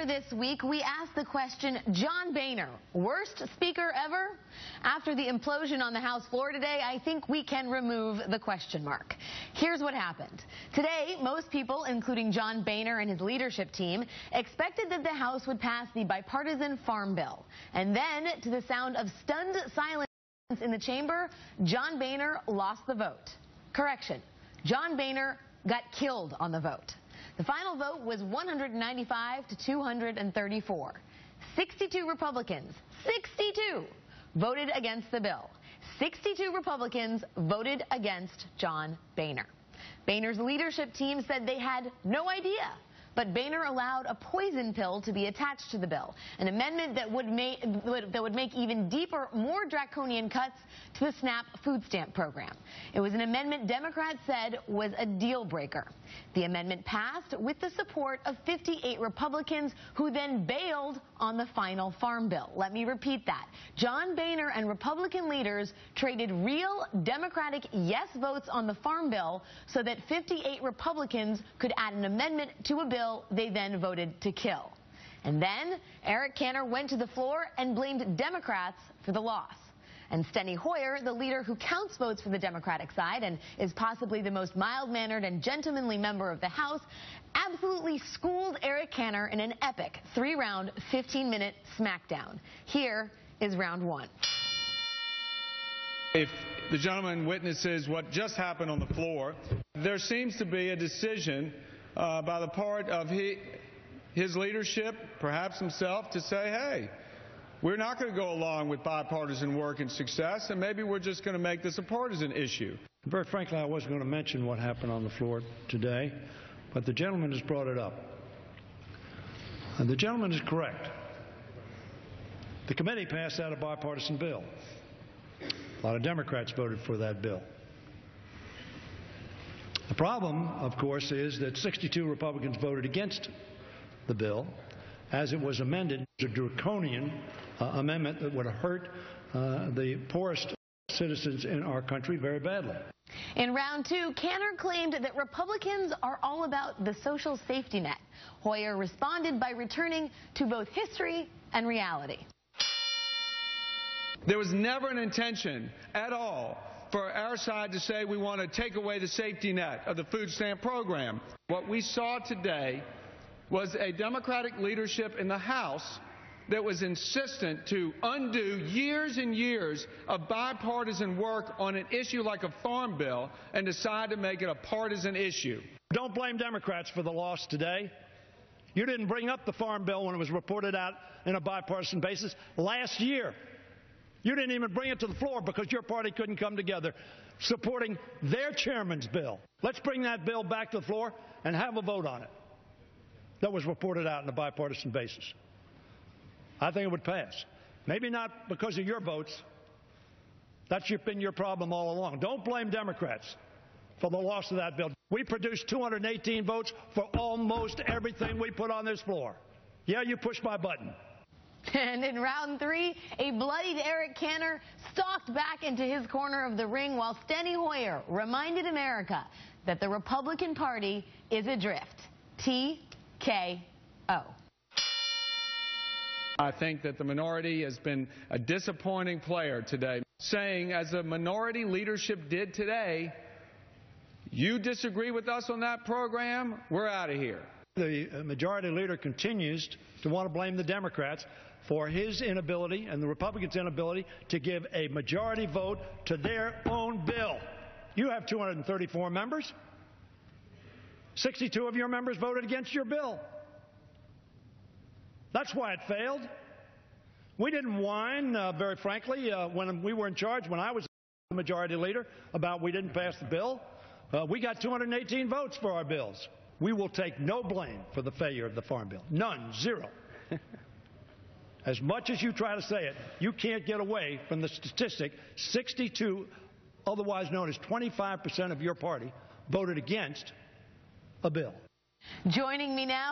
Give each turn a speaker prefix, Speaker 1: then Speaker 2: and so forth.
Speaker 1: Earlier this week, we asked the question, John Boehner, worst speaker ever? After the implosion on the House floor today, I think we can remove the question mark. Here's what happened. Today, most people, including John Boehner and his leadership team, expected that the House would pass the bipartisan farm bill. And then, to the sound of stunned silence in the chamber, John Boehner lost the vote. Correction, John Boehner got killed on the vote. The final vote was 195 to 234. 62 Republicans, 62, voted against the bill. 62 Republicans voted against John Boehner. Boehner's leadership team said they had no idea, but Boehner allowed a poison pill to be attached to the bill, an amendment that would make even deeper, more draconian cuts to the SNAP food stamp program. It was an amendment Democrats said was a deal breaker. The amendment passed with the support of 58 Republicans who then bailed on the final farm bill. Let me repeat that. John Boehner and Republican leaders traded real Democratic yes votes on the farm bill so that 58 Republicans could add an amendment to a bill they then voted to kill. And then Eric Cantor went to the floor and blamed Democrats for the loss. And Steny Hoyer, the leader who counts votes for the Democratic side and is possibly the most mild-mannered and gentlemanly member of the House, absolutely schooled Eric Cantor in an epic 3-round, 15-minute smackdown. Here is round one.
Speaker 2: If the gentleman witnesses what just happened on the floor, there seems to be a decision by the part of his leadership, perhaps himself, to say, hey, we're not going to go along with bipartisan work and success, and maybe we're just going to make this a partisan issue.
Speaker 3: Very frankly, I wasn't going to mention what happened on the floor today, but the gentleman has brought it up. And the gentleman is correct. The committee passed out a bipartisan bill. A lot of Democrats voted for that bill. The problem, of course, is that 62 Republicans voted against the bill as it was amended. It's a draconian amendment that would hurt the poorest citizens in our country very badly.
Speaker 1: In round two, Cantor claimed that Republicans are all about the social safety net. Hoyer responded by returning to both history and reality.
Speaker 2: There was never an intention at all for our side to say we want to take away the safety net of the food stamp program. What we saw today was a Democratic leadership in the House that was insistent to undo years and years of bipartisan work on an issue like a farm bill and decide to make it a partisan issue.
Speaker 3: Don't blame Democrats for the loss today. You didn't bring up the farm bill when it was reported out in a bipartisan basis last year. You didn't even bring it to the floor because your party couldn't come together supporting their chairman's bill. Let's bring that bill back to the floor and have a vote on it. That was reported out on a bipartisan basis. I think it would pass. Maybe not because of your votes. That's been your problem all along. Don't blame Democrats for the loss of that bill. We produced 218 votes for almost everything we put on this floor. Yeah, you pushed my button.
Speaker 1: And in round three, a bloodied Eric Cantor stalked back into his corner of the ring while Steny Hoyer reminded America that the Republican Party is adrift. TKO.
Speaker 2: I think that the minority has been a disappointing player today, saying, as the minority leadership did today, you disagree with us on that program, we're out of here.
Speaker 3: The majority leader continues to want to blame the Democrats for his inability and the Republicans' inability to give a majority vote to their own bill. You have 234 members. 62 of your members voted against your bill. That's why it failed. We didn't whine, very frankly, when we were in charge, when I was the majority leader, about we didn't pass the bill. We got 218 votes for our bills. We will take no blame for the failure of the farm bill. None. Zero. As much as you try to say it, you can't get away from the statistic 62, otherwise known as 25% of your party, voted against a bill.
Speaker 1: Joining me now.